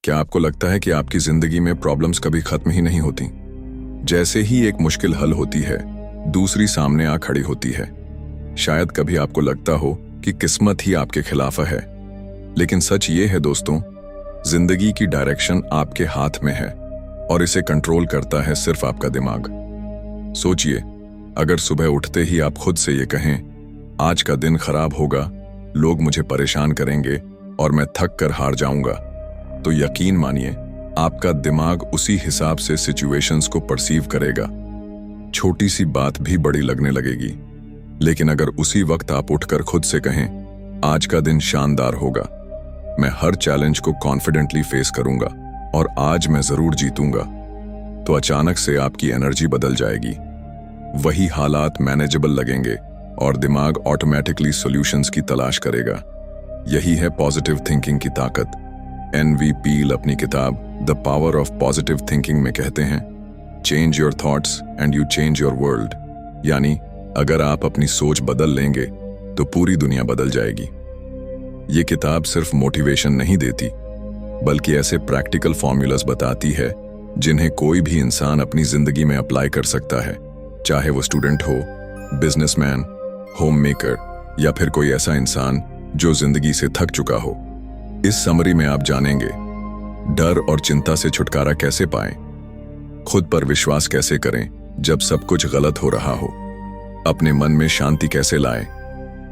क्या आपको लगता है कि आपकी जिंदगी में प्रॉब्लम्स कभी खत्म ही नहीं होती? जैसे ही एक मुश्किल हल होती है, दूसरी सामने आ खड़ी होती है। शायद कभी आपको लगता हो कि किस्मत ही आपके खिलाफ है, लेकिन सच ये है दोस्तों, जिंदगी की डायरेक्शन आपके हाथ में है और इसे कंट्रोल करता है सिर्फ आपका दिमाग। सोचिए, अगर सुबह उठते ही आप खुद से ये कहें, आज का दिन खराब होगा, लोग मुझे परेशान करेंगे और मैं थक कर हार जाऊंगा, तो यकीन मानिए आपका दिमाग उसी हिसाब से सिचुएशंस को परसीव करेगा। छोटी सी बात भी बड़ी लगने लगेगी। लेकिन अगर उसी वक्त आप उठकर खुद से कहें, आज का दिन शानदार होगा, मैं हर चैलेंज को कॉन्फिडेंटली फेस करूंगा और आज मैं जरूर जीतूंगा, तो अचानक से आपकी एनर्जी बदल जाएगी। वही हालात मैनेजेबल लगेंगे और दिमाग ऑटोमेटिकली सॉल्यूशंस की तलाश करेगा। यही है पॉजिटिव थिंकिंग की ताकत। एनवी पील अपनी किताब the power of positive thinking में कहते हैं, change your thoughts and you change your world. यानी अगर आप अपनी सोच बदल लेंगे तो पूरी दुनिया बदल जाएगी। ये किताब सिर्फ मोटिवेशन नहीं देती, बल्कि ऐसे प्रैक्टिकल फॉर्मूलास बताती है जिन्हें कोई भी इंसान अपनी जिंदगी में अप्लाई कर सकता है, चाहे वो स्टूडेंट हो, बिजनेसमैन, होम मेकर या फिर कोई ऐसा इंसान जो जिंदगी से थक चुका हो। इस समरी में आप जानेंगे डर और चिंता से छुटकारा कैसे पाएं, खुद पर विश्वास कैसे करें जब सब कुछ गलत हो रहा हो, अपने मन में शांति कैसे लाएं,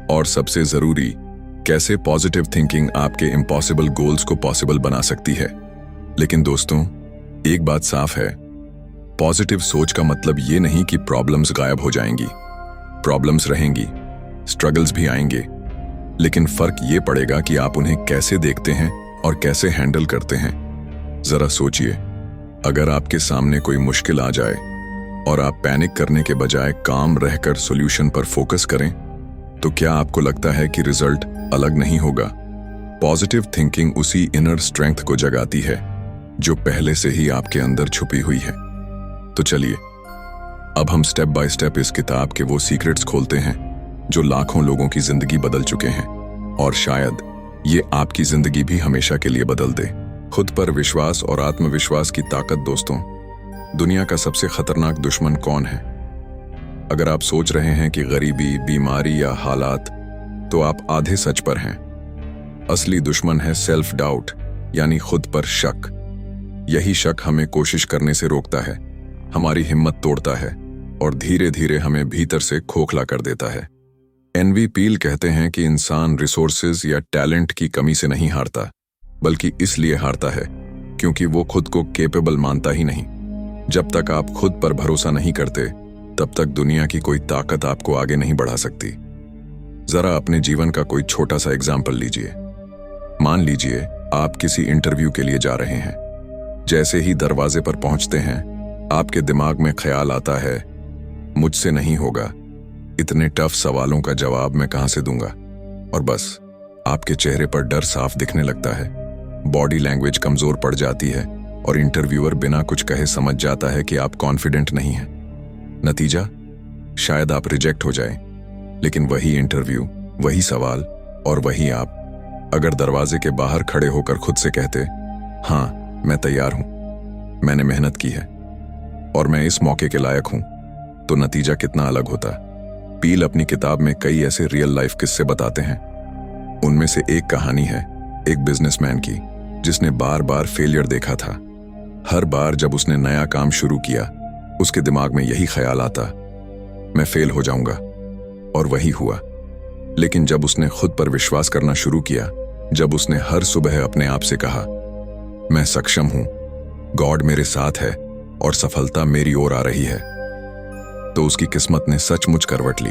और सबसे जरूरी, कैसे पॉजिटिव थिंकिंग आपके इम्पॉसिबल गोल्स को पॉसिबल बना सकती है। लेकिन दोस्तों, एक बात साफ है, पॉजिटिव सोच का मतलब ये नहीं कि प्रॉब्लम्स गायब हो जाएंगी। प्रॉब्लम्स रहेंगी, स्ट्रगल्स भी आएंगे, लेकिन फर्क ये पड़ेगा कि आप उन्हें कैसे देखते हैं और कैसे हैंडल करते हैं। जरा सोचिए, अगर आपके सामने कोई मुश्किल आ जाए और आप पैनिक करने के बजाय काम रहकर सॉल्यूशन पर फोकस करें, तो क्या आपको लगता है कि रिजल्ट अलग नहीं होगा? पॉजिटिव थिंकिंग उसी इनर स्ट्रेंथ को जगाती है जो पहले से ही आपके अंदर छुपी हुई है। तो चलिए, अब हम स्टेप बाय स्टेप इस किताब के वो सीक्रेट्स खोलते हैं जो लाखों लोगों की जिंदगी बदल चुके हैं, और शायद ये आपकी जिंदगी भी हमेशा के लिए बदल दे। खुद पर विश्वास और आत्मविश्वास की ताकत। दोस्तों, दुनिया का सबसे खतरनाक दुश्मन कौन है? अगर आप सोच रहे हैं कि गरीबी, बीमारी या हालात, तो आप आधे सच पर हैं। असली दुश्मन है सेल्फ डाउट, यानी खुद पर शक। यही शक हमें कोशिश करने से रोकता है, हमारी हिम्मत तोड़ता है और धीरे धीरे हमें भीतर से खोखला कर देता है। एनवी पील कहते हैं कि इंसान रिसोर्सेज या टैलेंट की कमी से नहीं हारता, बल्कि इसलिए हारता है क्योंकि वो खुद को केपेबल मानता ही नहीं। जब तक आप खुद पर भरोसा नहीं करते, तब तक दुनिया की कोई ताकत आपको आगे नहीं बढ़ा सकती। जरा अपने जीवन का कोई छोटा सा एग्जाम्पल लीजिए। मान लीजिए आप किसी इंटरव्यू के लिए जा रहे हैं। जैसे ही दरवाजे पर पहुंचते हैं, आपके दिमाग में ख्याल आता है, मुझसे नहीं होगा, इतने टफ सवालों का जवाब मैं कहां से दूंगा। और बस आपके चेहरे पर डर साफ दिखने लगता है, बॉडी लैंग्वेज कमजोर पड़ जाती है और इंटरव्यूअर बिना कुछ कहे समझ जाता है कि आप कॉन्फिडेंट नहीं हैं। नतीजा, शायद आप रिजेक्ट हो जाएं, लेकिन वही इंटरव्यू, वही सवाल और वही आप अगर दरवाजे के बाहर खड़े होकर खुद से कहते, हाँ मैं तैयार हूं, मैंने मेहनत की है और मैं इस मौके के लायक हूं, तो नतीजा कितना अलग होता। पील अपनी किताब में कई ऐसे रियल लाइफ किस्से बताते हैं। उनमें से एक कहानी है एक बिजनेसमैन की, जिसने बार बार फेलियर देखा था। हर बार जब उसने नया काम शुरू किया, उसके दिमाग में यही ख्याल आता, मैं फेल हो जाऊंगा, और वही हुआ। लेकिन जब उसने खुद पर विश्वास करना शुरू किया, जब उसने हर सुबह अपने आप से कहा, मैं सक्षम हूं, गॉड मेरे साथ है और सफलता मेरी ओर आ रही है, तो उसकी किस्मत ने सचमुच करवट ली।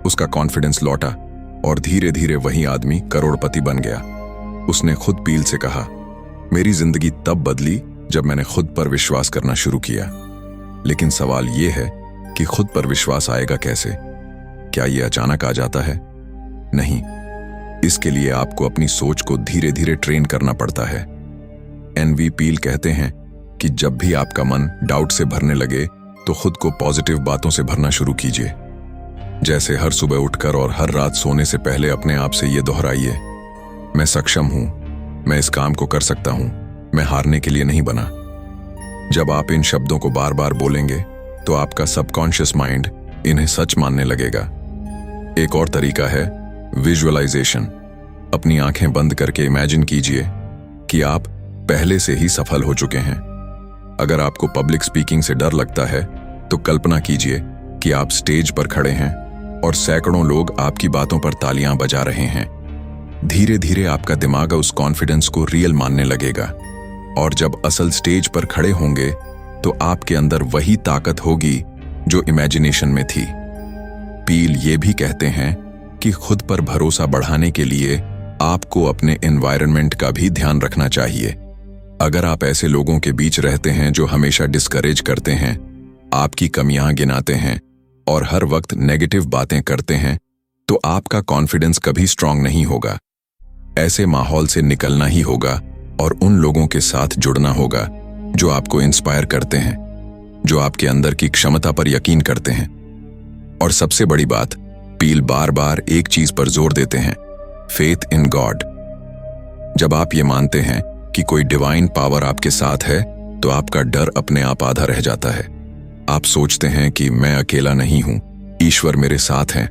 उसका कॉन्फिडेंस लौटा और धीरे धीरे वही आदमी करोड़पति बन गया। उसने खुद पील से कहा, मेरी जिंदगी तब बदली जब मैंने खुद पर विश्वास करना शुरू किया। लेकिन सवाल यह है कि खुद पर विश्वास आएगा कैसे? क्या यह अचानक आ जाता है? नहीं, इसके लिए आपको अपनी सोच को धीरे धीरे ट्रेन करना पड़ता है। एनवी पील कहते हैं कि जब भी आपका मन डाउट से भरने लगे, तो खुद को पॉजिटिव बातों से भरना शुरू कीजिए। जैसे हर सुबह उठकर और हर रात सोने से पहले अपने आप से ये दोहराइए, मैं सक्षम हूं, मैं इस काम को कर सकता हूं, मैं हारने के लिए नहीं बना। जब आप इन शब्दों को बार बार बोलेंगे तो आपका सबकॉन्शियस माइंड इन्हें सच मानने लगेगा। एक और तरीका है विजुअलाइजेशन। अपनी आंखें बंद करके इमेजिन कीजिए कि आप पहले से ही सफल हो चुके हैं। अगर आपको पब्लिक स्पीकिंग से डर लगता है तो कल्पना कीजिए कि आप स्टेज पर खड़े हैं और सैकड़ों लोग आपकी बातों पर तालियां बजा रहे हैं। धीरे धीरे आपका दिमाग उस कॉन्फिडेंस को रियल मानने लगेगा, और जब असल स्टेज पर खड़े होंगे तो आपके अंदर वही ताकत होगी जो इमेजिनेशन में थी। पील ये भी कहते हैं कि खुद पर भरोसा बढ़ाने के लिए आपको अपने एनवायरनमेंट का भी ध्यान रखना चाहिए। अगर आप ऐसे लोगों के बीच रहते हैं जो हमेशा डिस्करेज करते हैं, आपकी कमियां गिनाते हैं और हर वक्त नेगेटिव बातें करते हैं, तो आपका कॉन्फिडेंस कभी स्ट्रांग नहीं होगा। ऐसे माहौल से निकलना ही होगा और उन लोगों के साथ जुड़ना होगा जो आपको इंस्पायर करते हैं, जो आपके अंदर की क्षमता पर यकीन करते हैं। और सबसे बड़ी बात, पील बार बार एक चीज पर जोर देते हैं, फेथ इन गॉड। जब आप ये मानते हैं कि कोई डिवाइन पावर आपके साथ है तो आपका डर अपने आप आधा रह जाता है। आप सोचते हैं कि मैं अकेला नहीं हूं, ईश्वर मेरे साथ हैं,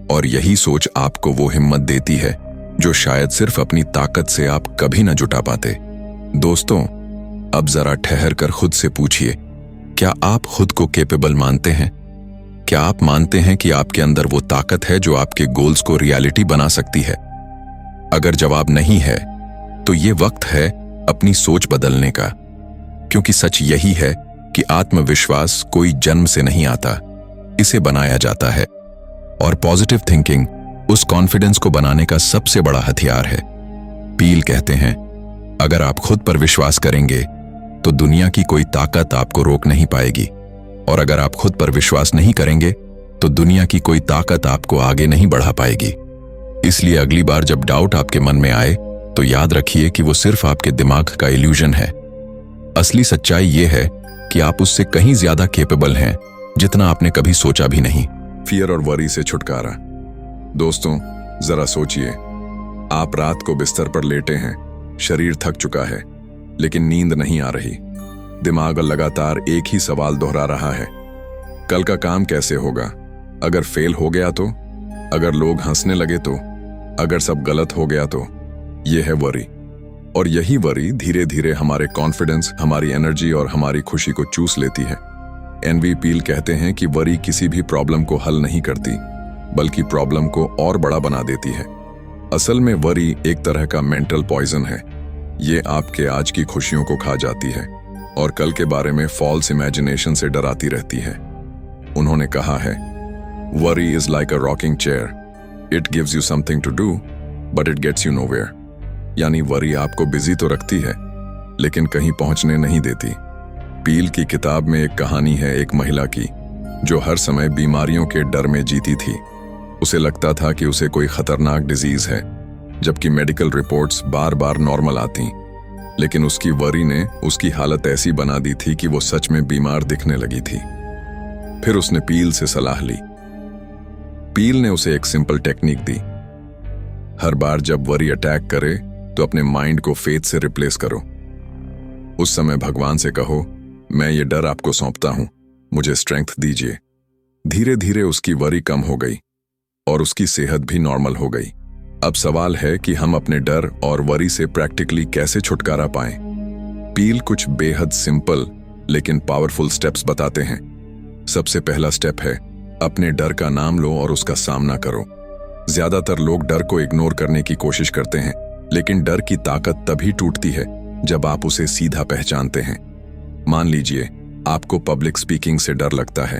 और यही सोच आपको वो हिम्मत देती है जो शायद सिर्फ अपनी ताकत से आप कभी न जुटा पाते। दोस्तों, अब जरा ठहर कर खुद से पूछिए, क्या आप खुद को कैपेबल मानते हैं? क्या आप मानते हैं कि आपके अंदर वो ताकत है जो आपके गोल्स को रियलिटी बना सकती है? अगर जवाब नहीं है तो ये वक्त है अपनी सोच बदलने का, क्योंकि सच यही है कि आत्मविश्वास कोई जन्म से नहीं आता, इसे बनाया जाता है। और पॉजिटिव थिंकिंग उस कॉन्फिडेंस को बनाने का सबसे बड़ा हथियार है। पील कहते हैं, अगर आप खुद पर विश्वास करेंगे तो दुनिया की कोई ताकत आपको रोक नहीं पाएगी, और अगर आप खुद पर विश्वास नहीं करेंगे तो दुनिया की कोई ताकत आपको आगे नहीं बढ़ा पाएगी। इसलिए अगली बार जब डाउट आपके मन में आए तो याद रखिए कि वो सिर्फ आपके दिमाग का इल्यूजन है। असली सच्चाई ये है कि आप उससे कहीं ज्यादा कैपेबल हैं जितना आपने कभी सोचा भी नहीं। फियर और वरी से छुटकारा। दोस्तों, जरा सोचिए, आप रात को बिस्तर पर लेटे हैं, शरीर थक चुका है लेकिन नींद नहीं आ रही। दिमाग लगातार एक ही सवाल दोहरा रहा है, कल का काम कैसे होगा? अगर फेल हो गया तो? अगर लोग हंसने लगे तो? अगर सब गलत हो गया तो? यह है वरी। और यही वरी धीरे धीरे हमारे कॉन्फिडेंस, हमारी एनर्जी और हमारी खुशी को चूस लेती है। एनवी पील कहते हैं कि वरी किसी भी प्रॉब्लम को हल नहीं करती, बल्कि प्रॉब्लम को और बड़ा बना देती है। असल में वरी एक तरह का मेंटल पॉइजन है। ये आपके आज की खुशियों को खा जाती है और कल के बारे में फॉल्स इमेजिनेशन से डराती रहती है। उन्होंने कहा है, worry is like a rocking chair, it gives you something to do but it gets you nowhere. यानी वरी आपको बिजी तो रखती है लेकिन कहीं पहुंचने नहीं देती। पील की किताब में एक कहानी है एक महिला की जो हर समय बीमारियों के डर में जीती थी। उसे लगता था कि उसे कोई खतरनाक डिजीज है, जबकि मेडिकल रिपोर्ट्स बार बार नॉर्मल आती, लेकिन उसकी वरी ने उसकी हालत ऐसी बना दी थी कि वो सच में बीमार दिखने लगी थी। फिर उसने पील से सलाह ली। पील ने उसे एक सिंपल टेक्निक दी, हर बार जब वरी अटैक करे तो अपने माइंड को फेथ से रिप्लेस करो। उस समय भगवान से कहो, मैं ये डर आपको सौंपता हूं, मुझे स्ट्रेंथ दीजिए। धीरे धीरे उसकी वरी कम हो गई और उसकी सेहत भी नॉर्मल हो गई। अब सवाल है कि हम अपने डर और वरी से प्रैक्टिकली कैसे छुटकारा पाएं। पील कुछ बेहद सिंपल लेकिन पावरफुल स्टेप्स बताते हैं। सबसे पहला स्टेप है, अपने डर का नाम लो और उसका सामना करो। ज्यादातर लोग डर को इग्नोर करने की कोशिश करते हैं, लेकिन डर की ताकत तभी टूटती है जब आप उसे सीधा पहचानते हैं। मान लीजिए आपको पब्लिक स्पीकिंग से डर लगता है,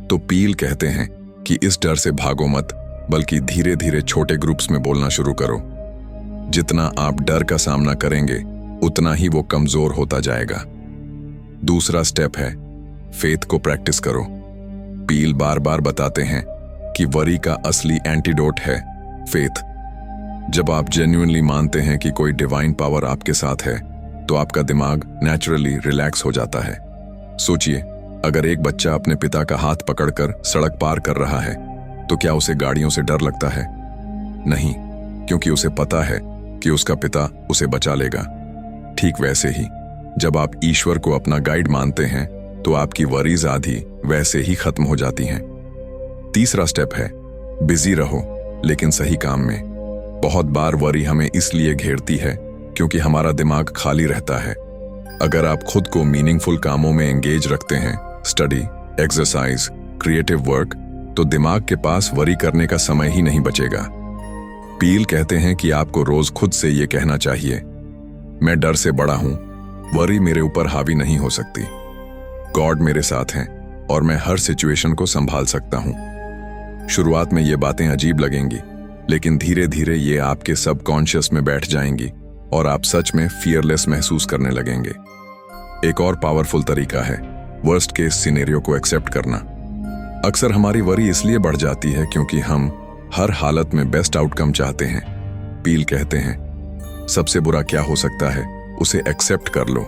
तो पील कहते हैं कि इस डर से भागो मत, बल्कि धीरे धीरे छोटे ग्रुप्स में बोलना शुरू करो। जितना आप डर का सामना करेंगे उतना ही वो कमजोर होता जाएगा। दूसरा स्टेप है, फेथ को प्रैक्टिस करो। पील बार बार बताते हैं कि वरी का असली एंटीडोट है फेथ। जब आप जेन्युइनली मानते हैं कि कोई डिवाइन पावर आपके साथ है तो आपका दिमाग नेचुरली रिलैक्स हो जाता है। सोचिए, अगर एक बच्चा अपने पिता का हाथ पकड़कर सड़क पार कर रहा है तो क्या उसे गाड़ियों से डर लगता है? नहीं, क्योंकि उसे पता है कि उसका पिता उसे बचा लेगा। ठीक वैसे ही जब आप ईश्वर को अपना गाइड मानते हैं तो आपकी वरीज आधी वैसे ही खत्म हो जाती हैं। तीसरा स्टेप है बिजी रहो लेकिन सही काम में। बहुत बार वरी हमें इसलिए घेरती है क्योंकि हमारा दिमाग खाली रहता है। अगर आप खुद को मीनिंगफुल कामों में एंगेज रखते हैं, स्टडी, एक्सरसाइज, क्रिएटिव वर्क, तो दिमाग के पास वरी करने का समय ही नहीं बचेगा। पील कहते हैं कि आपको रोज खुद से ये कहना चाहिए, मैं डर से बड़ा हूं, वरी मेरे ऊपर हावी नहीं हो सकती। गॉड मेरे साथ हैं और मैं हर सिचुएशन को संभाल सकता हूं। शुरुआत में ये बातें अजीब लगेंगी, लेकिन धीरे धीरे ये आपके सबकॉन्शियस में बैठ जाएंगी और आप सच में फियरलेस महसूस करने लगेंगे। एक और पावरफुल तरीका है वर्स्ट केस सिनेरियो को एक्सेप्ट करना। अक्सर हमारी वरी इसलिए बढ़ जाती है क्योंकि हम हर हालत में बेस्ट आउटकम चाहते हैं। पील कहते हैं सबसे बुरा क्या हो सकता है उसे एक्सेप्ट कर लो,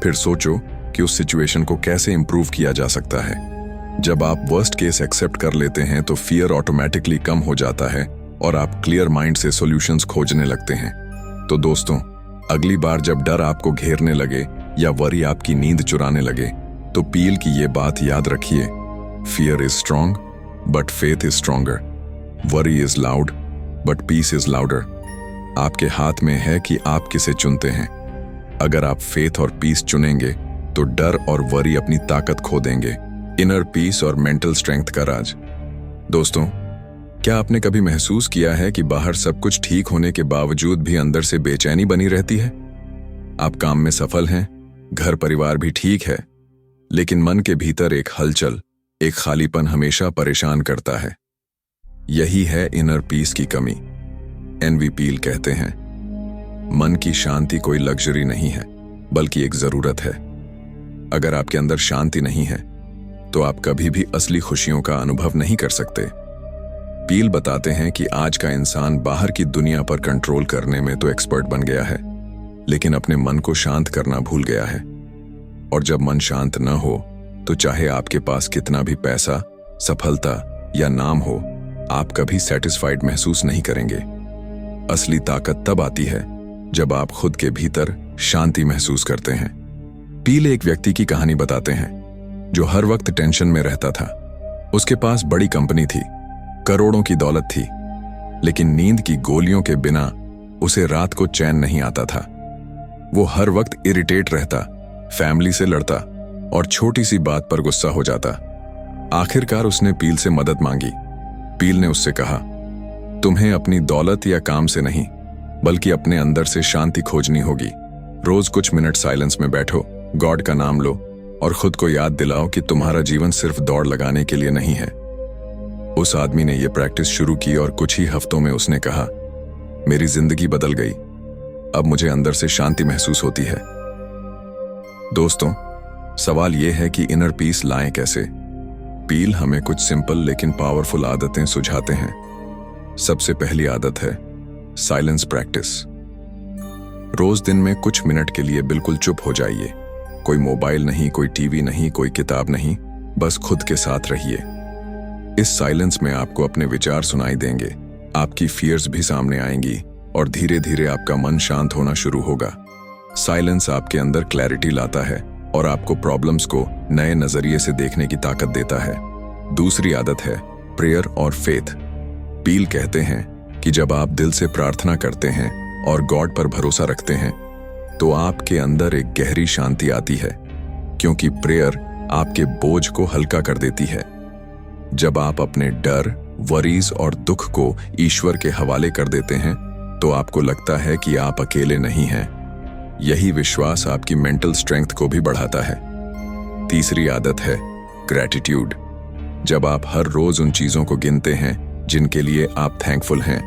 फिर सोचो कि उस सिचुएशन को कैसे इंप्रूव किया जा सकता है। जब आप वर्स्ट केस एक्सेप्ट कर लेते हैं तो फियर ऑटोमेटिकली कम हो जाता है और आप क्लियर माइंड से सॉल्यूशंस खोजने लगते हैं। तो दोस्तों, अगली बार जब डर आपको घेरने लगे या वरी आपकी नींद चुराने लगे तो पील की ये बात याद रखिए, fear is strong but faith is stronger, worry is loud but peace is louder. आपके हाथ में है कि आप किसे चुनते हैं। अगर आप फेथ और पीस चुनेंगे तो डर और वरी अपनी ताकत खो देंगे। इनर पीस और मेंटल स्ट्रेंथ का राज। दोस्तों, क्या आपने कभी महसूस किया है कि बाहर सब कुछ ठीक होने के बावजूद भी अंदर से बेचैनी बनी रहती है? आप काम में सफल हैं, घर परिवार भी ठीक है, लेकिन मन के भीतर एक हलचल, एक खालीपन हमेशा परेशान करता है। यही है इनर पीस की कमी। एनवी पील कहते हैं मन की शांति कोई लग्जरी नहीं है बल्कि एक जरूरत है। अगर आपके अंदर शांति नहीं है तो आप कभी भी असली खुशियों का अनुभव नहीं कर सकते। पील बताते हैं कि आज का इंसान बाहर की दुनिया पर कंट्रोल करने में तो एक्सपर्ट बन गया है, लेकिन अपने मन को शांत करना भूल गया है। और जब मन शांत न हो तो चाहे आपके पास कितना भी पैसा, सफलता या नाम हो, आप कभी सेटिस्फाइड महसूस नहीं करेंगे। असली ताकत तब आती है जब आप खुद के भीतर शांति महसूस करते हैं। पील एक व्यक्ति की कहानी बताते हैं जो हर वक्त टेंशन में रहता था। उसके पास बड़ी कंपनी थी, करोड़ों की दौलत थी, लेकिन नींद की गोलियों के बिना उसे रात को चैन नहीं आता था। वो हर वक्त इरिटेट रहता, फैमिली से लड़ता और छोटी सी बात पर गुस्सा हो जाता। आखिरकार उसने पील से मदद मांगी। पील ने उससे कहा, तुम्हें अपनी दौलत या काम से नहीं बल्कि अपने अंदर से शांति खोजनी होगी। रोज कुछ मिनट साइलेंस में बैठो, गॉड का नाम लो और खुद को याद दिलाओ कि तुम्हारा जीवन सिर्फ दौड़ लगाने के लिए नहीं है। उस आदमी ने यह प्रैक्टिस शुरू की और कुछ ही हफ्तों में उसने कहा, मेरी जिंदगी बदल गई, अब मुझे अंदर से शांति महसूस होती है। दोस्तों, सवाल यह है कि इनर पीस लाएं कैसे? पील हमें कुछ सिंपल लेकिन पावरफुल आदतें सुझाते हैं। सबसे पहली आदत है साइलेंस प्रैक्टिस। रोज दिन में कुछ मिनट के लिए बिल्कुल चुप हो जाइए। कोई मोबाइल नहीं, कोई टीवी नहीं, कोई किताब नहीं, बस खुद के साथ रहिए। इस साइलेंस में आपको अपने विचार सुनाई देंगे, आपकी फियर्स भी सामने आएंगी और धीरे धीरे आपका मन शांत होना शुरू होगा। साइलेंस आपके अंदर क्लैरिटी लाता है और आपको प्रॉब्लम्स को नए नजरिए से देखने की ताकत देता है। दूसरी आदत है प्रेयर और फेथ। पील कहते हैं कि जब आप दिल से प्रार्थना करते हैं और गॉड पर भरोसा रखते हैं तो आपके अंदर एक गहरी शांति आती है, क्योंकि प्रेयर आपके बोझ को हल्का कर देती है। जब आप अपने डर, वरीज और दुख को ईश्वर के हवाले कर देते हैं तो आपको लगता है कि आप अकेले नहीं हैं। यही विश्वास आपकी मेंटल स्ट्रेंथ को भी बढ़ाता है। तीसरी आदत है ग्रैटिट्यूड। जब आप हर रोज उन चीजों को गिनते हैं जिनके लिए आप थैंकफुल हैं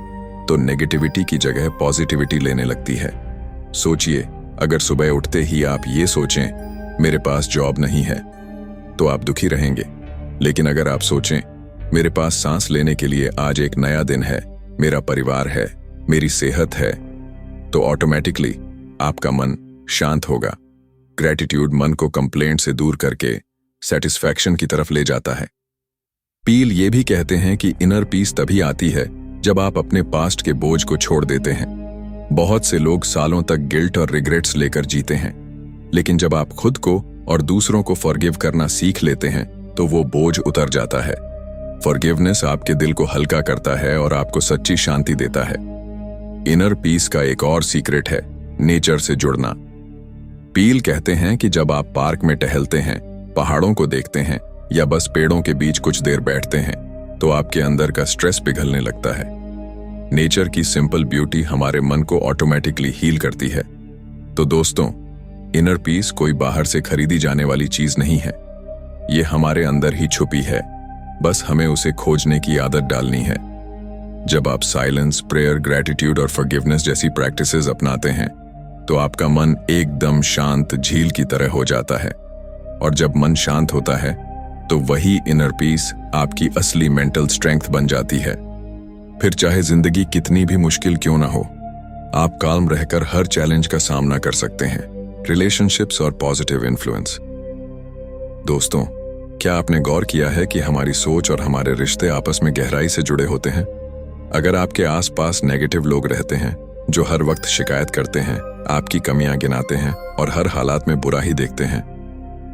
तो नेगेटिविटी की जगह पॉजिटिविटी लेने लगती है। सोचिए, अगर सुबह उठते ही आप ये सोचें मेरे पास जॉब नहीं है तो आप दुखी रहेंगे, लेकिन अगर आप सोचें मेरे पास सांस लेने के लिए आज एक नया दिन है, मेरा परिवार है, मेरी सेहत है, तो ऑटोमेटिकली आपका मन शांत होगा। ग्रैटिट्यूड मन को कंप्लेंट से दूर करके सेटिस्फैक्शन की तरफ ले जाता है। पील ये भी कहते हैं कि इनर पीस तभी आती है जब आप अपने पास्ट के बोझ को छोड़ देते हैं। बहुत से लोग सालों तक गिल्ट और रिग्रेट्स लेकर जीते हैं, लेकिन जब आप खुद को और दूसरों को फॉरगिव करना सीख लेते हैं तो वो बोझ उतर जाता है। फॉरगिवनेस आपके दिल को हल्का करता है और आपको सच्ची शांति देता है। इनर पीस का एक और सीक्रेट है नेचर से जुड़ना। पील कहते हैं कि जब आप पार्क में टहलते हैं, पहाड़ों को देखते हैं या बस पेड़ों के बीच कुछ देर बैठते हैं तो आपके अंदर का स्ट्रेस पिघलने लगता है। नेचर की सिंपल ब्यूटी हमारे मन को ऑटोमेटिकली हील करती है। तो दोस्तों, इनर पीस कोई बाहर से खरीदी जाने वाली चीज नहीं है, ये हमारे अंदर ही छुपी है, बस हमें उसे खोजने की आदत डालनी है। जब आप साइलेंस, प्रेयर, ग्रैटिट्यूड और फॉरगिवनेस जैसी प्रैक्टिसेस अपनाते हैं तो आपका मन एकदम शांत झील की तरह हो जाता है, और जब मन शांत होता है तो वही इनर पीस आपकी असली मेंटल स्ट्रेंथ बन जाती है। फिर चाहे जिंदगी कितनी भी मुश्किल क्यों ना हो, आप काल्म रहकर हर चैलेंज का सामना कर सकते हैं। रिलेशनशिप्स और पॉजिटिव इन्फ्लुएंस। दोस्तों, क्या आपने गौर किया है कि हमारी सोच और हमारे रिश्ते आपस में गहराई से जुड़े होते हैं? अगर आपके आसपास नेगेटिव लोग रहते हैं जो हर वक्त शिकायत करते हैं, आपकी कमियां गिनाते हैं और हर हालात में बुरा ही देखते हैं,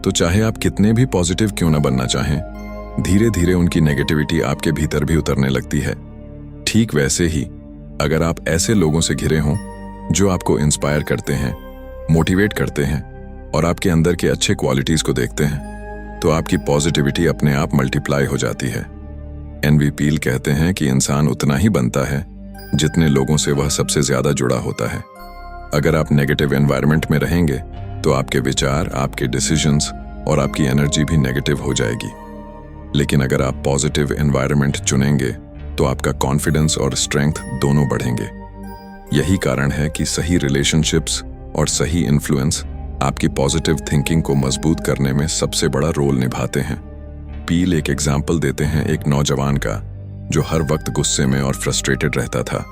तो चाहे आप कितने भी पॉजिटिव क्यों ना बनना चाहें, धीरे धीरे उनकी नेगेटिविटी आपके भीतर भी उतरने लगती है। ठीक वैसे ही अगर आप ऐसे लोगों से घिरे हों जो आपको इंस्पायर करते हैं, मोटिवेट करते हैं और आपके अंदर के अच्छे क्वालिटीज को देखते हैं, तो आपकी पॉजिटिविटी अपने आप मल्टीप्लाई हो जाती है। एनवी पील कहते हैं कि इंसान उतना ही बनता है जितने लोगों से वह सबसे ज्यादा जुड़ा होता है। अगर आप नेगेटिव एनवायरनमेंट में रहेंगे तो आपके विचार, आपके डिसीजंस और आपकी एनर्जी भी नेगेटिव हो जाएगी। लेकिन अगर आप पॉजिटिव एनवायरनमेंट चुनेंगे तो आपका कॉन्फिडेंस और स्ट्रेंथ दोनों बढ़ेंगे। यही कारण है कि सही रिलेशनशिप्स और सही इन्फ्लुएंस आपकी पॉजिटिव थिंकिंग को मजबूत करने में सबसे बड़ा रोल निभाते हैं। पील एक एग्जाम्पल देते हैं एक नौजवान का जो हर वक्त गुस्से में और फ्रस्ट्रेटेड रहता था।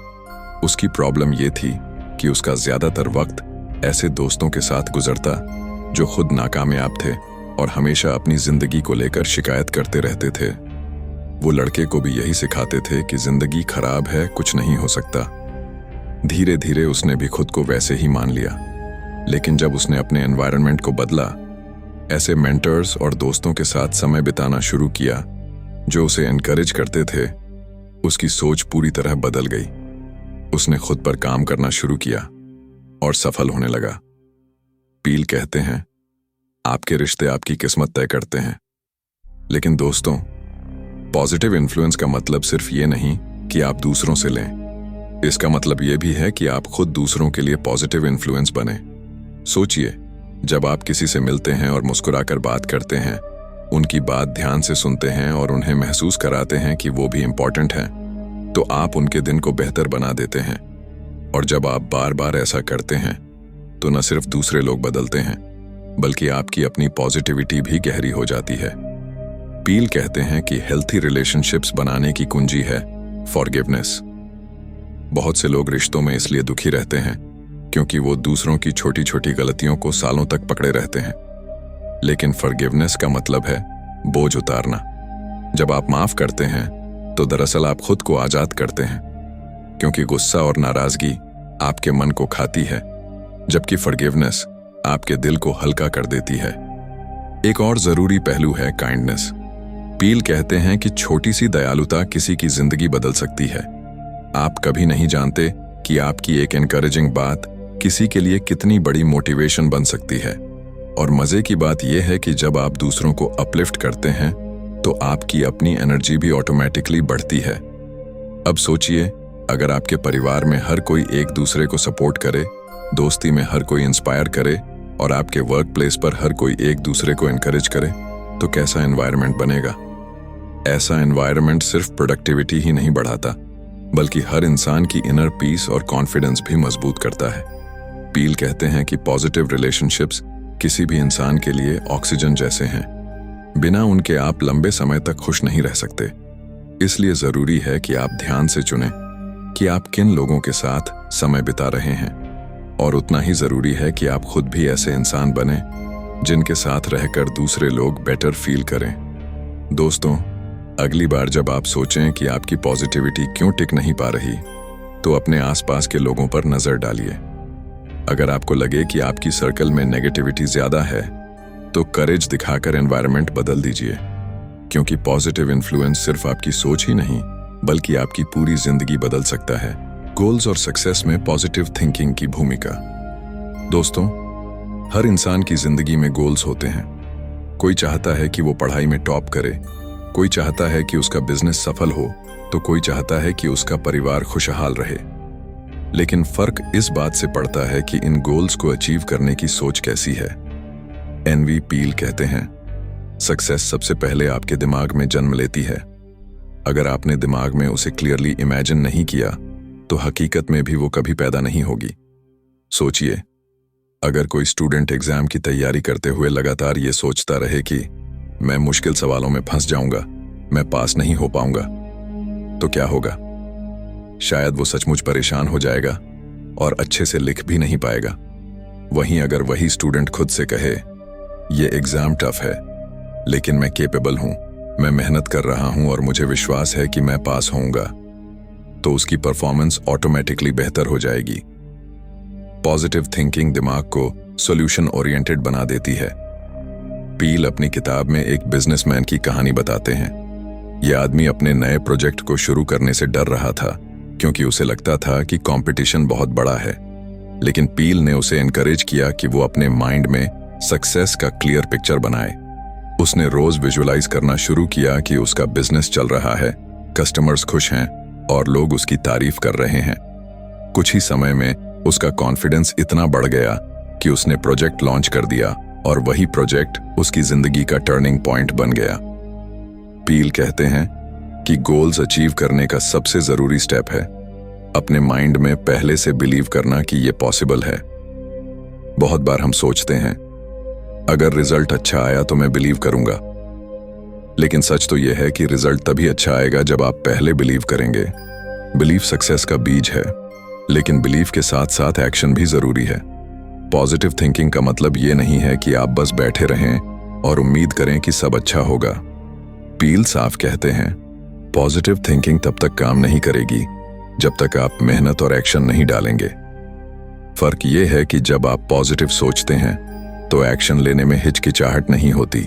उसकी प्रॉब्लम ये थी कि उसका ज्यादातर वक्त ऐसे दोस्तों के साथ गुजरता जो खुद नाकामयाब थे और हमेशा अपनी जिंदगी को लेकर शिकायत करते रहते थे। वो लड़के को भी यही सिखाते थे कि जिंदगी खराब है, कुछ नहीं हो सकता। धीरे धीरे उसने भी खुद को वैसे ही मान लिया। लेकिन जब उसने अपने एनवायरनमेंट को बदला, ऐसे मेंटर्स और दोस्तों के साथ समय बिताना शुरू किया जो उसे एनकरेज करते थे, उसकी सोच पूरी तरह बदल गई। उसने खुद पर काम करना शुरू किया और सफल होने लगा। पील कहते हैं, आपके रिश्ते आपकी किस्मत तय करते हैं। लेकिन दोस्तों, पॉजिटिव इन्फ्लुएंस का मतलब सिर्फ ये नहीं कि आप दूसरों से लें। इसका मतलब ये भी है कि आप खुद दूसरों के लिए पॉजिटिव इन्फ्लुएंस बने। सोचिए, जब आप किसी से मिलते हैं और मुस्कुराकर बात करते हैं, उनकी बात ध्यान से सुनते हैं और उन्हें महसूस कराते हैं कि वो भी इम्पोर्टेंट हैं, तो आप उनके दिन को बेहतर बना देते हैं। और जब आप बार बार ऐसा करते हैं तो न सिर्फ दूसरे लोग बदलते हैं बल्कि आपकी अपनी पॉजिटिविटी भी गहरी हो जाती है। पील कहते हैं कि हेल्थी रिलेशनशिप्स बनाने की कुंजी है फॉरगिवनेस। बहुत से लोग रिश्तों में इसलिए दुखी रहते हैं क्योंकि वो दूसरों की छोटी छोटी गलतियों को सालों तक पकड़े रहते हैं। लेकिन फॉरगिवनेस का मतलब है बोझ उतारना। जब आप माफ करते हैं तो दरअसल आप खुद को आजाद करते हैं, क्योंकि गुस्सा और नाराजगी आपके मन को खाती है, जबकि फॉरगिवनेस आपके दिल को हल्का कर देती है। एक और जरूरी पहलू है काइंडनेस। पील कहते हैं कि छोटी सी दयालुता किसी की जिंदगी बदल सकती है। आप कभी नहीं जानते कि आपकी एक एनकरेजिंग बात किसी के लिए कितनी बड़ी मोटिवेशन बन सकती है। और मजे की बात यह है कि जब आप दूसरों को अपलिफ्ट करते हैं तो आपकी अपनी एनर्जी भी ऑटोमेटिकली बढ़ती है। अब सोचिए, अगर आपके परिवार में हर कोई एक दूसरे को सपोर्ट करे, दोस्ती में हर कोई इंस्पायर करे और आपके वर्क प्लेस पर हर कोई एक दूसरे को एनकरेज करे, तो कैसा एनवायरनमेंट बनेगा। ऐसा एनवायरनमेंट सिर्फ प्रोडक्टिविटी ही नहीं बढ़ाता बल्कि हर इंसान की इनर पीस और कॉन्फिडेंस भी मजबूत करता है। पील कहते हैं कि पॉजिटिव रिलेशनशिप्स किसी भी इंसान के लिए ऑक्सीजन जैसे हैं। बिना उनके आप लंबे समय तक खुश नहीं रह सकते। इसलिए जरूरी है कि आप ध्यान से चुनें कि आप किन लोगों के साथ समय बिता रहे हैं, और उतना ही जरूरी है कि आप खुद भी ऐसे इंसान बने जिनके साथ रहकर दूसरे लोग बेटर फील करें। दोस्तों, अगली बार जब आप सोचें कि आपकी पॉजिटिविटी क्यों टिक नहीं पा रही, तो अपने आसपास के लोगों पर नजर डालिए। अगर आपको लगे कि आपकी सर्कल में नेगेटिविटी ज्यादा है तो करेज दिखाकर एनवायरनमेंट बदल दीजिए, क्योंकि पॉजिटिव इन्फ्लुएंस सिर्फ आपकी सोच ही नहीं बल्कि आपकी पूरी जिंदगी बदल सकता है। गोल्स और सक्सेस में पॉजिटिव थिंकिंग की भूमिका। दोस्तों, हर इंसान की जिंदगी में गोल्स होते हैं। कोई चाहता है कि वो पढ़ाई में टॉप करे, कोई चाहता है कि उसका बिजनेस सफल हो, तो कोई चाहता है कि उसका परिवार खुशहाल रहे। लेकिन फर्क इस बात से पड़ता है कि इन गोल्स को अचीव करने की सोच कैसी है। एनवी पील कहते हैं, सक्सेस सबसे पहले आपके दिमाग में जन्म लेती है। अगर आपने दिमाग में उसे क्लियरली इमेजिन नहीं किया तो हकीकत में भी वो कभी पैदा नहीं होगी। सोचिए, अगर कोई स्टूडेंट एग्जाम की तैयारी करते हुए लगातार ये सोचता रहे कि मैं मुश्किल सवालों में फंस जाऊंगा, मैं पास नहीं हो पाऊंगा, तो क्या होगा? शायद वो सचमुच परेशान हो जाएगा और अच्छे से लिख भी नहीं पाएगा। वहीं अगर वही स्टूडेंट खुद से कहे, ये एग्जाम टफ है लेकिन मैं केपेबल हूं, मैं मेहनत कर रहा हूं और मुझे विश्वास है कि मैं पास होऊंगा, तो उसकी परफॉर्मेंस ऑटोमेटिकली बेहतर हो जाएगी। पॉजिटिव थिंकिंग दिमाग को सॉल्यूशन ओरिएंटेड बना देती है। पील अपनी किताब में एक बिजनेसमैन की कहानी बताते हैं। यह आदमी अपने नए प्रोजेक्ट को शुरू करने से डर रहा था क्योंकि उसे लगता था कि कंपटीशन बहुत बड़ा है। लेकिन पील ने उसे एनकरेज किया कि वो अपने माइंड में सक्सेस का क्लियर पिक्चर बनाए। उसने रोज विजुअलाइज करना शुरू किया कि उसका बिजनेस चल रहा है, कस्टमर्स खुश हैं और लोग उसकी तारीफ कर रहे हैं। कुछ ही समय में उसका कॉन्फिडेंस इतना बढ़ गया कि उसने प्रोजेक्ट लॉन्च कर दिया और वही प्रोजेक्ट उसकी जिंदगी का टर्निंग पॉइंट बन गया। पील कहते हैं कि गोल्स अचीव करने का सबसे जरूरी स्टेप है अपने माइंड में पहले से बिलीव करना कि ये पॉसिबल है। बहुत बार हम सोचते हैं, अगर रिजल्ट अच्छा आया तो मैं बिलीव करूंगा, लेकिन सच तो यह है कि रिजल्ट तभी अच्छा आएगा जब आप पहले बिलीव करेंगे। बिलीव सक्सेस का बीज है, लेकिन बिलीव के साथ साथ एक्शन भी जरूरी है। पॉजिटिव थिंकिंग का मतलब ये नहीं है कि आप बस बैठे रहें और उम्मीद करें कि सब अच्छा होगा। पील साफ कहते हैं, पॉजिटिव थिंकिंग तब तक काम नहीं करेगी जब तक आप मेहनत और एक्शन नहीं डालेंगे। फर्क ये है कि जब आप पॉजिटिव सोचते हैं तो एक्शन लेने में हिचकिचाहट नहीं होती।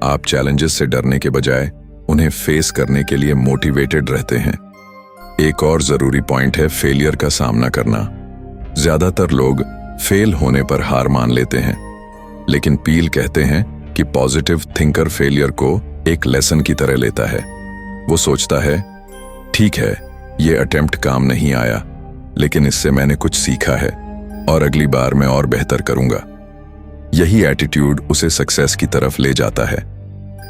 आप चैलेंजेस से डरने के बजाय उन्हें फेस करने के लिए मोटिवेटेड रहते हैं। एक और जरूरी पॉइंट है फेलियर का सामना करना। ज्यादातर लोग फेल होने पर हार मान लेते हैं, लेकिन पील कहते हैं कि पॉजिटिव थिंकर फेलियर को एक लेसन की तरह लेता है। वो सोचता है, ठीक है, ये अटेम्प्ट काम नहीं आया, लेकिन इससे मैंने कुछ सीखा है और अगली बार मैं और बेहतर करूंगा। यही एटीट्यूड उसे सक्सेस की तरफ ले जाता है।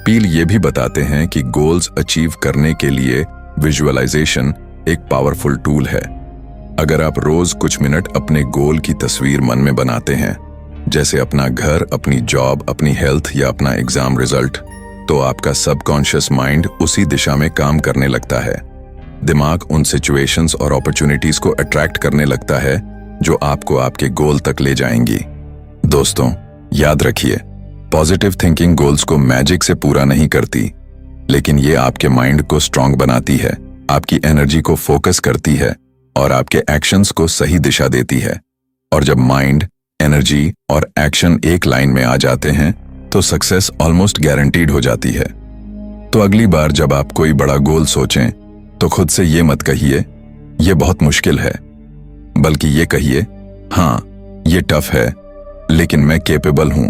पील ये भी बताते हैं कि गोल्स अचीव करने के लिए विजुअलाइजेशन एक पावरफुल टूल है। अगर आप रोज कुछ मिनट अपने गोल की तस्वीर मन में बनाते हैं, जैसे अपना घर, अपनी जॉब, अपनी हेल्थ या अपना एग्जाम रिजल्ट, तो आपका सबकॉन्शियस माइंड उसी दिशा में काम करने लगता है। दिमाग उन सिचुएशंस और अपॉर्चुनिटीज को अट्रैक्ट करने लगता है जो आपको आपके गोल तक ले जाएंगी। दोस्तों, याद रखिए, पॉजिटिव थिंकिंग गोल्स को मैजिक से पूरा नहीं करती, लेकिन ये आपके माइंड को स्ट्रांग बनाती है, आपकी एनर्जी को फोकस करती है और आपके एक्शंस को सही दिशा देती है। और जब माइंड, एनर्जी और एक्शन एक लाइन में आ जाते हैं तो सक्सेस ऑलमोस्ट गारंटीड हो जाती है। तो अगली बार जब आप कोई बड़ा गोल सोचें तो खुद से ये मत कहिए ये बहुत मुश्किल है, बल्कि ये कहिए, हाँ ये टफ है लेकिन मैं केपेबल हूं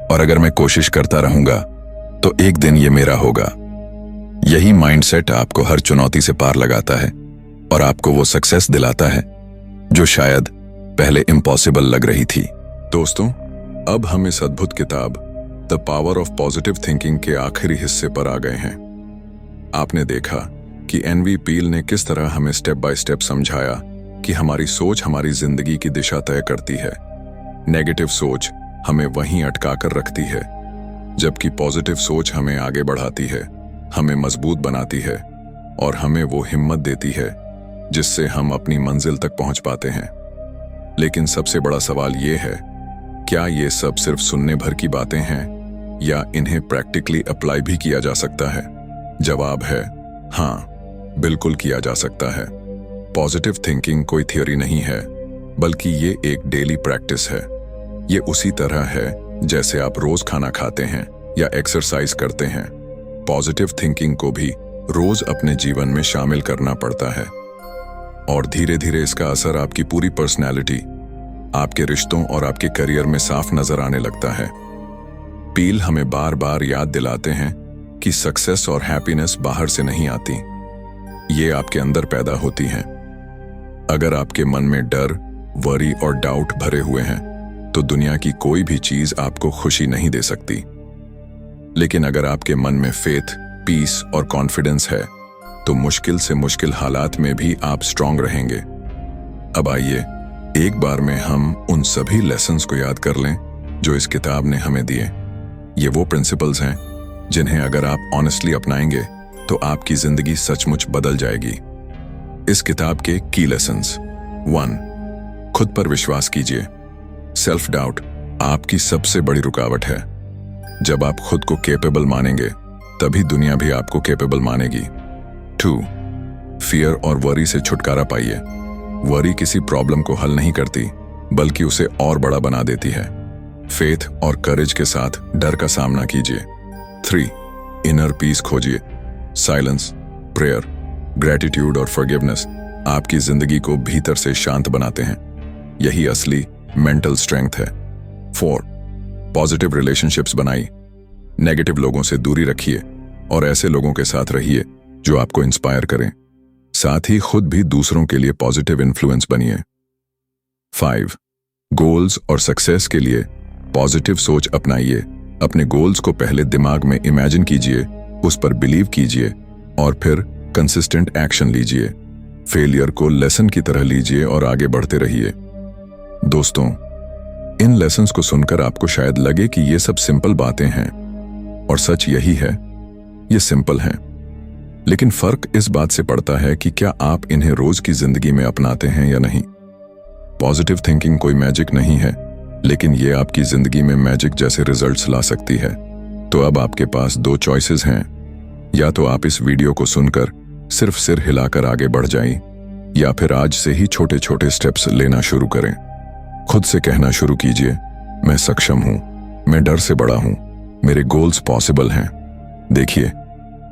और अगर मैं कोशिश करता रहूंगा तो एक दिन ये मेरा होगा। यही माइंडसेट आपको हर चुनौती से पार लगाता है और आपको वो सक्सेस दिलाता है जो शायद पहले इम्पॉसिबल लग रही थी। दोस्तों, अब हम इस अद्भुत किताब the power of positive thinking के आखिरी हिस्से पर आ गए हैं। आपने देखा कि एनवी पील ने किस तरह हमें स्टेप बाय स्टेप समझाया कि हमारी सोच हमारी जिंदगी की दिशा तय करती है। नेगेटिव सोच हमें वहीं अटका कर रखती है, जबकि पॉजिटिव सोच हमें आगे बढ़ाती है, हमें मजबूत बनाती है और हमें वो हिम्मत देती है जिससे हम अपनी मंजिल तक पहुंच पाते हैं। लेकिन सबसे बड़ा सवाल ये है, क्या ये सब सिर्फ सुनने भर की बातें हैं या इन्हें प्रैक्टिकली अप्लाई भी किया जा सकता है? जवाब है हाँ, बिल्कुल किया जा सकता है। पॉजिटिव थिंकिंग कोई थ्योरी नहीं है, बल्कि ये एक डेली प्रैक्टिस है। ये उसी तरह है जैसे आप रोज खाना खाते हैं या एक्सरसाइज करते हैं। पॉजिटिव थिंकिंग को भी रोज अपने जीवन में शामिल करना पड़ता है, और धीरे धीरे इसका असर आपकी पूरी पर्सनैलिटी, आपके रिश्तों और आपके करियर में साफ नजर आने लगता है। पील हमें बार बार याद दिलाते हैं कि सक्सेस और हैप्पीनेस बाहर से नहीं आती, ये आपके अंदर पैदा होती हैं। अगर आपके मन में डर, वरी और डाउट भरे हुए हैं तो दुनिया की कोई भी चीज आपको खुशी नहीं दे सकती। लेकिन अगर आपके मन में फेथ, पीस और कॉन्फिडेंस है तो मुश्किल से मुश्किल हालात में भी आप स्ट्रांग रहेंगे। अब आइए एक बार में हम उन सभी लेसन्स को याद कर लें जो इस किताब ने हमें दिए। ये वो प्रिंसिपल्स हैं जिन्हें अगर आप ऑनेस्टली अपनाएंगे तो आपकी जिंदगी सचमुच बदल जाएगी। इस किताब के की लेसन्स। 1. खुद पर विश्वास कीजिए। सेल्फ डाउट आपकी सबसे बड़ी रुकावट है। जब आप खुद को कैपेबल मानेंगे तभी दुनिया भी आपको कैपेबल मानेगी। 2. फियर और वरी से छुटकारा पाइए। वरी किसी प्रॉब्लम को हल नहीं करती, बल्कि उसे और बड़ा बना देती है। फेथ और करेज के साथ डर का सामना कीजिए। 3. इनर पीस खोजिए। साइलेंस, प्रेयर, ग्रेटिट्यूड और फॉरगिवनेस आपकी जिंदगी को भीतर से शांत बनाते हैं। यही असली मेंटल स्ट्रेंथ है। 4. पॉजिटिव रिलेशनशिप्स बनाइए। नेगेटिव लोगों से दूरी रखिए और ऐसे लोगों के साथ रहिए जो आपको इंस्पायर करें। साथ ही खुद भी दूसरों के लिए पॉजिटिव इन्फ्लुएंस बनिए। 5. गोल्स और सक्सेस के लिए पॉजिटिव सोच अपनाइए। अपने गोल्स को पहले दिमाग में इमेजिन कीजिए, उस पर बिलीव कीजिए और फिर कंसिस्टेंट एक्शन लीजिए। फेलियर को लेसन की तरह लीजिए और आगे बढ़ते रहिए। दोस्तों, इन लेसन्स को सुनकर आपको शायद लगे कि ये सब सिंपल बातें हैं, और सच यही है, ये सिंपल हैं। लेकिन फर्क इस बात से पड़ता है कि क्या आप इन्हें रोज की जिंदगी में अपनाते हैं या नहीं। पॉजिटिव थिंकिंग कोई मैजिक नहीं है, लेकिन ये आपकी जिंदगी में मैजिक जैसे रिजल्ट्स ला सकती है। तो अब आपके पास 2 चॉइसेस हैं। या तो आप इस वीडियो को सुनकर सिर्फ सिर हिलाकर आगे बढ़ जाएं, या फिर आज से ही छोटे छोटे स्टेप्स लेना शुरू करें। खुद से कहना शुरू कीजिए, मैं सक्षम हूं, मैं डर से बड़ा हूं, मेरे गोल्स पॉसिबल हैं। देखिए,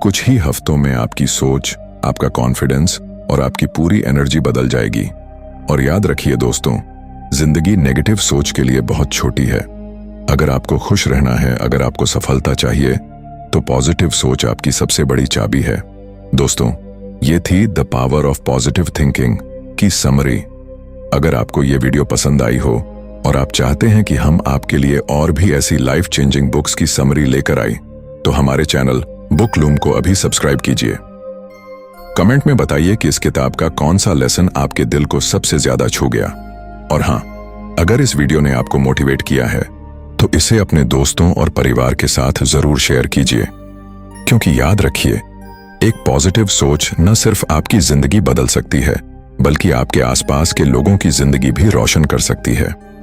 कुछ ही हफ्तों में आपकी सोच, आपका कॉन्फिडेंस और आपकी पूरी एनर्जी बदल जाएगी। और याद रखिए दोस्तों, जिंदगी नेगेटिव सोच के लिए बहुत छोटी है। अगर आपको खुश रहना है, अगर आपको सफलता चाहिए, तो पॉजिटिव सोच आपकी सबसे बड़ी चाबी है। दोस्तों, ये थी the power of positive thinking की समरी। अगर आपको ये वीडियो पसंद आई हो और आप चाहते हैं कि हम आपके लिए और भी ऐसी लाइफ चेंजिंग बुक्स की समरी लेकर आए, तो हमारे चैनल बुकलूम को अभी सब्सक्राइब कीजिए। कमेंट में बताइए कि इस किताब का कौन सा लेसन आपके दिल को सबसे ज्यादा छू गया। और हाँ, अगर इस वीडियो ने आपको मोटिवेट किया है तो इसे अपने दोस्तों और परिवार के साथ जरूर शेयर कीजिए, क्योंकि याद रखिए, एक पॉजिटिव सोच न सिर्फ आपकी जिंदगी बदल सकती है, बल्कि आपके आसपास के लोगों की जिंदगी भी रोशन कर सकती है।